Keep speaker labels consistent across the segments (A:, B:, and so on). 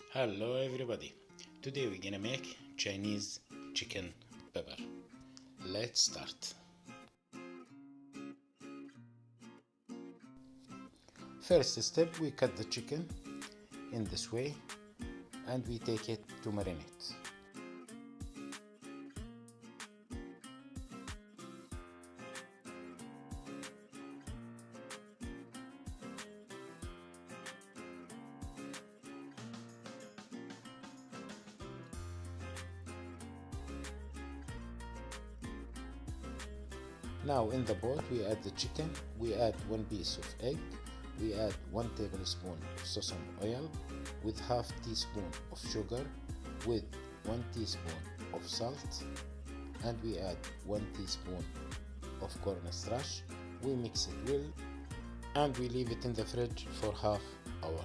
A: Hello everybody. Today we're gonna make Chinese chicken pepper. Let's start. First step, we cut the chicken in this way and we take it to marinate. Now in the pot we add the chicken, we add 1 piece of egg, we add 1 tablespoon of sesame oil with half teaspoon of sugar with 1 teaspoon of salt, and we add 1 teaspoon of cornstarch. We mix it well and we leave it in the fridge for half hour.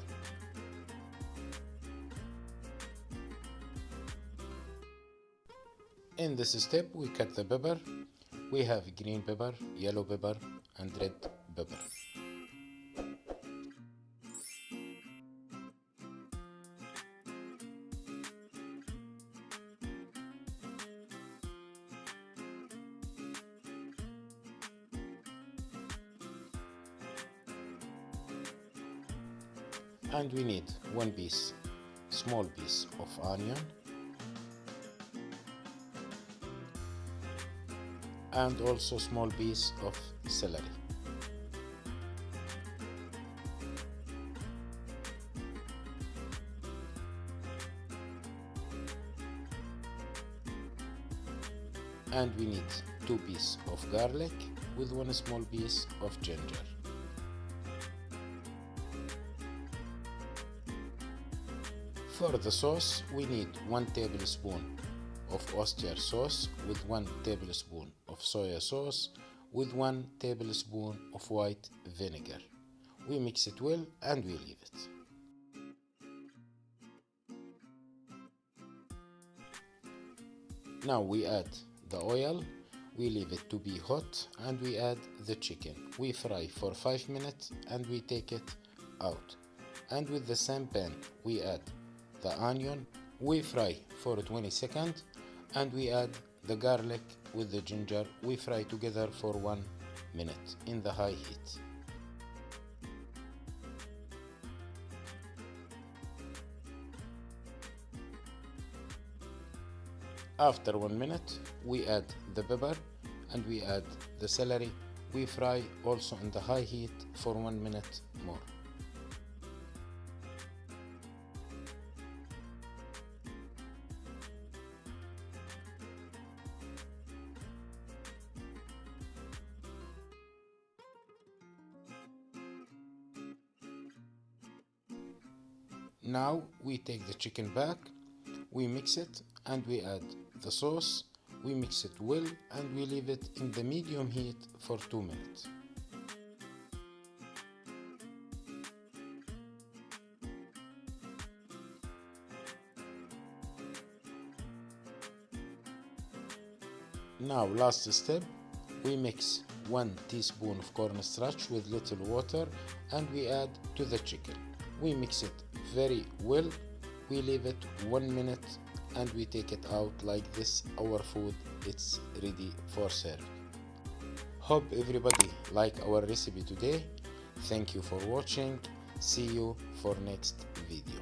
A: In this step we cut the pepper. We have green pepper, yellow pepper and red pepper. And we need 1 small piece of onion, and also small piece of celery. And we need 2 pieces of garlic with 1 small piece of ginger. For the sauce, we need 1 tablespoon of oyster sauce with 1 tablespoon of soya sauce with 1 tablespoon of white vinegar. We mix it well and we leave it. Now we add the oil, we leave it to be hot and we add the chicken. We fry for 5 minutes and we take it out. And with the same pan we add the onion, we fry for 20 seconds and we add the garlic with the ginger. We fry together for 1 minute in the high heat. After 1 minute we add the pepper and we add the celery. We fry also in the high heat for 1 minute more. Now we take the chicken back, we mix it and we add the sauce, we mix it well and we leave it in the medium heat for 2 minutes. Now last step, we mix 1 teaspoon of cornstarch with little water and we add to the chicken. We mix it very well, we leave it 1 minute and we take it out. Like this, our food it's ready for serving. Hope everybody like our recipe today. Thank you for watching. See you for next video.